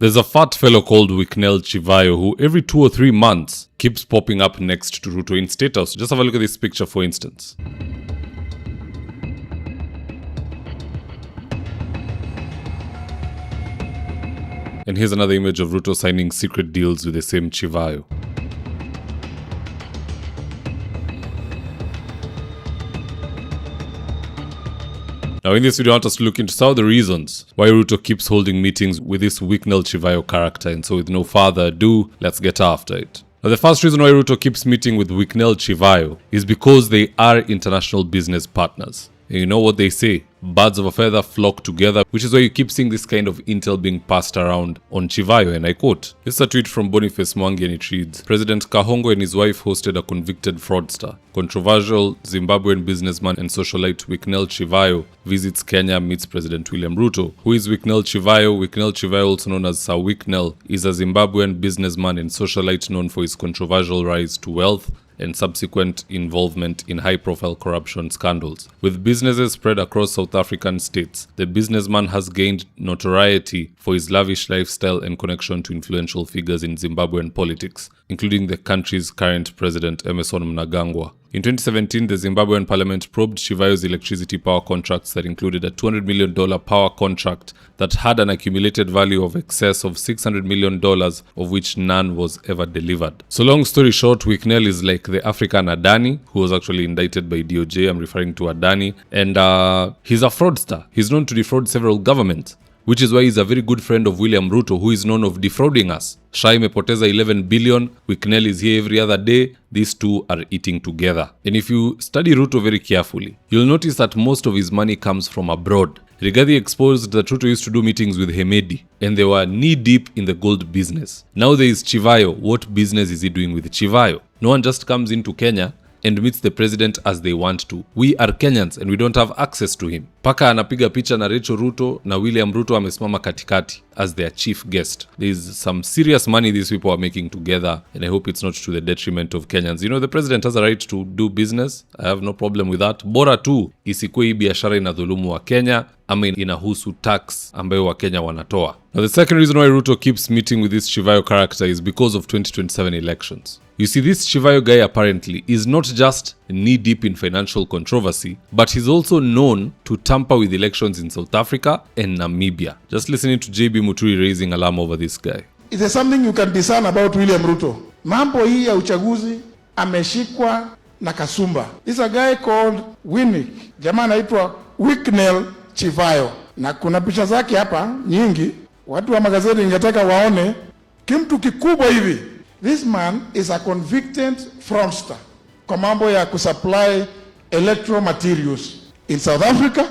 There's a fat fellow called Chivayo who every 2 or 3 months keeps popping up next to Ruto in Statehouse. Just have a look at this picture for instance. And here's another image of Ruto signing secret deals with the same Chivayo. Now in this video, I want us to look into some of the reasons why Ruto keeps holding meetings with this Chivayo character. And so with no further ado, let's get after it. Now the first reason why Ruto keeps meeting with Chivayo is because they are international business partners. And you know what they say, birds of a feather flock together, which is why you keep seeing this kind of intel being passed around on Chivayo, and I quote. This is a tweet from Boniface Mwangi and it reads, President Kahongo and his wife hosted a convicted fraudster. Controversial Zimbabwean businessman and socialite Chivayo visits Kenya, meets President William Ruto. Who is Chivayo? Chivayo, also known as Sir Wicknell, is a Zimbabwean businessman and socialite known for his controversial rise to wealth and subsequent involvement in high-profile corruption scandals. With businesses spread across South African states, the businessman has gained notoriety for his lavish lifestyle and connection to influential figures in Zimbabwean politics, including the country's current president, Emmerson Mnangagwa. In 2017, the Zimbabwean parliament probed Chivayo's electricity power contracts that included a $200 million power contract that had an accumulated value of excess of $600 million, of which none was ever delivered. So long story short, Wicknell is like the African Adani, who was actually indicted by DOJ. I'm referring to Adani. And he's a fraudster. He's known to defraud several governments, which is why he's a very good friend of William Ruto, who is known of defrauding us. Shai mepoteza 11 billion, Wicknell is here every other day. These two are eating together. And if you study Ruto very carefully, you'll notice that most of his money comes from abroad. Rigathi exposed that Ruto used to do meetings with Hemedi, and they were knee-deep in the gold business. Now there is Chivayo. What business is he doing with Chivayo? No one just comes into Kenya and meets the president as they want to. We are Kenyans and we don't have access to him. Paka anapiga picha na Rachel Ruto na William Ruto amesimama katikati as their chief guest. There is some serious money these people are making together, and I hope it's not to the detriment of Kenyans. You know, the president has a right to do business. I have no problem with that. Bora tu isikuwe hii biashara inadhulumu wa Kenya ama inahusu tax ambayo wa Kenya wanatoa. Now the second reason why Ruto keeps meeting with this Chivayo character is because of 2027 elections. You see, this Chivayo guy apparently is not just knee-deep in financial controversy, but he's also known to tamper with elections in South Africa and Namibia. Just listening to JB Muturi raising alarm over this guy. Is there something you can discern about William Ruto? Mambo hii ya uchaguzi ameshikwa na kasumba. This is a guy called Winnick. Jamaa anaitwa Wicknell Chivayo. Na kuna picha zake hapa nyingi. Watu wa magazeti ningetaka waone kimtu kikubwa hivi. This man is a convicted fraudster kwa mambo ya kusupply electoral materials in South Africa,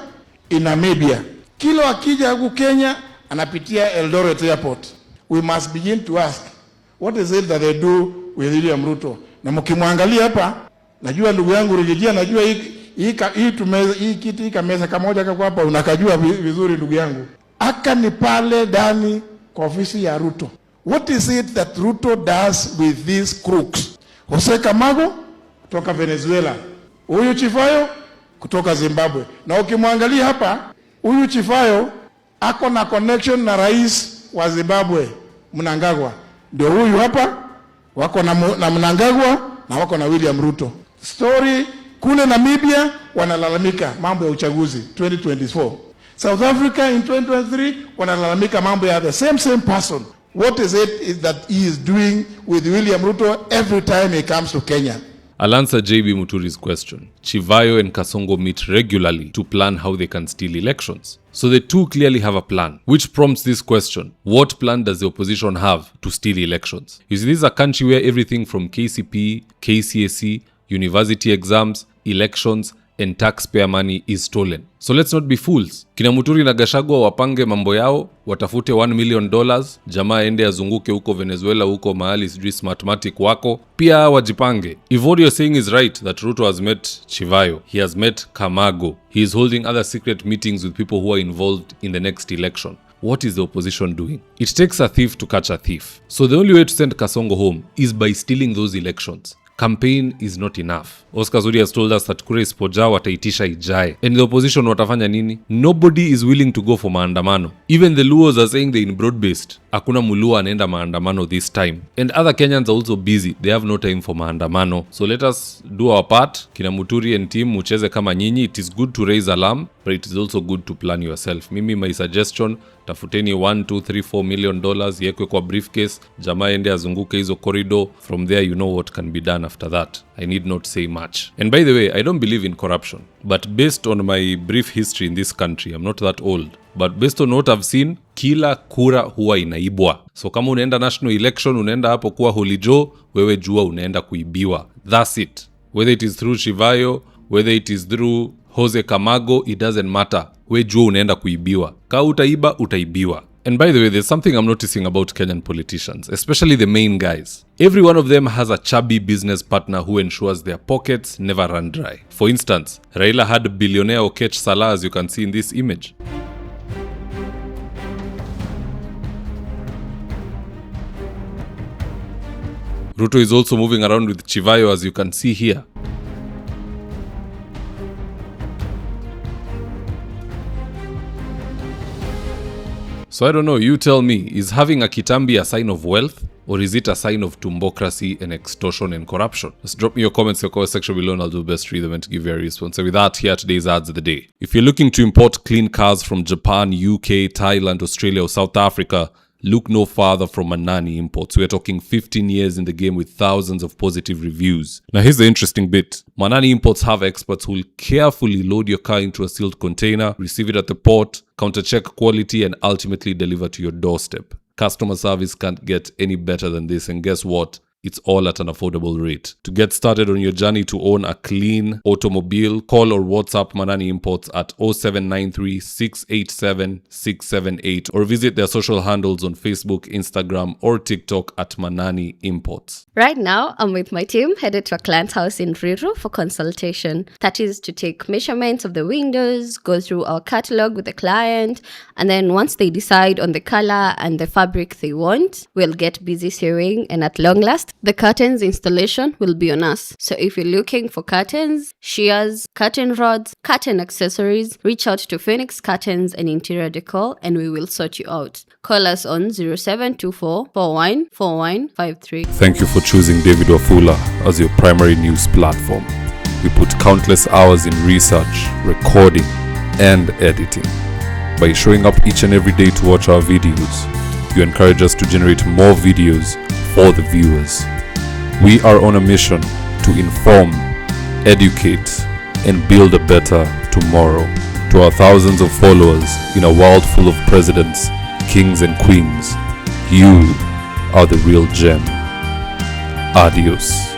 in Namibia. Kila akija huku Kenya anapitia Eldoret Airport. We must begin to ask, what is it that they do with William Ruto? Na mkimwangalia hapa, najua ndugu yangu Rijia, najua hii kiti kameza kamoja kwa hapa unakajua vizuri ndugu yangu. Aka ni pale ndani kwa ofisi ya Ruto. What is it that Ruto does with these crooks? Jose Camargo kutoka Venezuela, huyu Chivayo kutoka Zimbabwe. Na ukimwangalia hapa, huyu Chivayo ako na connection na rais wa Zimbabwe, Mnangagwa. Ndio huyu hapa wako na Mnangagwa na wako na William Ruto. Story kule Namibia wanalalamika mambo ya uchaguzi 2024. South Africa in 2023 wanalalamika mambo ya the same person. What is it that he is doing with William Ruto every time he comes to Kenya? I'll answer JB Muturi's question. Chivayo and Kasongo meet regularly to plan how they can steal elections. So the two clearly have a plan, which prompts this question. What plan does the opposition have to steal elections? You see, this is a country where everything from KCPE, KCSE, university exams, elections, and taxpayer money is stolen. So let's not be fools. Kina Muturi na Gachagua wapange mambo yao, watafute $1 million, jamaa ende azunguke huko Venezuela, huko mahali sijui Smartmatic wako, pia wajipange. If what you're saying is right, that Ruto has met Chivayo, he has met Camargo, he is holding other secret meetings with people who are involved in the next election, what is the opposition doing? It takes a thief to catch a thief. So the only way to send Kasongo home is by stealing those elections. Campaign is not enough. Oscar Sudi has told us that kura isipojaa wataitisha ijae. And the opposition watafanya nini? Nobody is willing to go for maandamano. Even the Luos are saying they're in broad-based. Hakuna Mulua anaenda maandamano this time. And other Kenyans are also busy. They have no time for maandamano. So let us do our part. Kina Muturi and team mucheze kama nyinyi. It is good to raise alarm, but it is also good to plan yourself. Mimi, my suggestion, tafuteni $1, $2, $3, $4 million yekwe kwa briefcase, jamaa ende azunguke hizo corridor. From there you know what can be done after that. I need not say much. And by the way, I don't believe in corruption, but based on my brief history in this country, I'm not that old, but based on what I've seen, kila kura huwa inaibwa. So kama unaenda national election, unaenda hapo kuwa Holy Joe, wewe jua unaenda kuibiwa. That's it. Whether it is through Chivayo, whether it is through Jose Camargo, it doesn't matter. We jua unaenda kuibiwa. Ka utaiba, utaibiwa. And by the way, there's something I'm noticing about Kenyan politicians, especially the main guys. Every one of them has a chubby business partner who ensures their pockets never run dry. For instance, Raila had billionaire Okech Salah, as you can see in this image. Ruto is also moving around with Chivayo, as you can see here. So I don't know, you tell me, is having a kitambi a sign of wealth, or is it a sign of tumbocracy and extortion and corruption? Just drop me your comments in the comment section below and I'll do best to read them and to give you a response. So with that, here are today's ads of the day. If you're looking to import clean cars from Japan, UK, Thailand, Australia or South Africa, look no farther from Manani Imports. We're talking 15 years in the game with thousands of positive reviews. Now here's the interesting bit. Manani Imports have experts who will carefully load your car into a sealed container, receive it at the port, counter-check quality and ultimately deliver to your doorstep. Customer service can't get any better than this, and guess what? It's all at an affordable rate. To get started on your journey to own a clean automobile, call or WhatsApp Manani Imports at 0793 687 678 or visit their social handles on Facebook, Instagram or TikTok at Manani Imports. Right now, I'm with my team headed to a client's house in Ruto for consultation. That is to take measurements of the windows, go through our catalog with the client, and then once they decide on the color and the fabric they want, we'll get busy sewing, and at long last, the curtains installation will be on us. So if you're looking for curtains, shears, curtain rods, curtain accessories, reach out to Phoenix Curtains and Interior Decor and we will sort you out. Call us on 0724 414153. Thank you for choosing David Wafula as your primary news platform. We put countless hours in research, recording, and editing. By showing up each and every day to watch our videos, you encourage us to generate more videos for the viewers. We are on a mission to inform, educate, and build a better tomorrow. To our thousands of followers in a world full of presidents, kings, and queens, you are the real gem. Adios.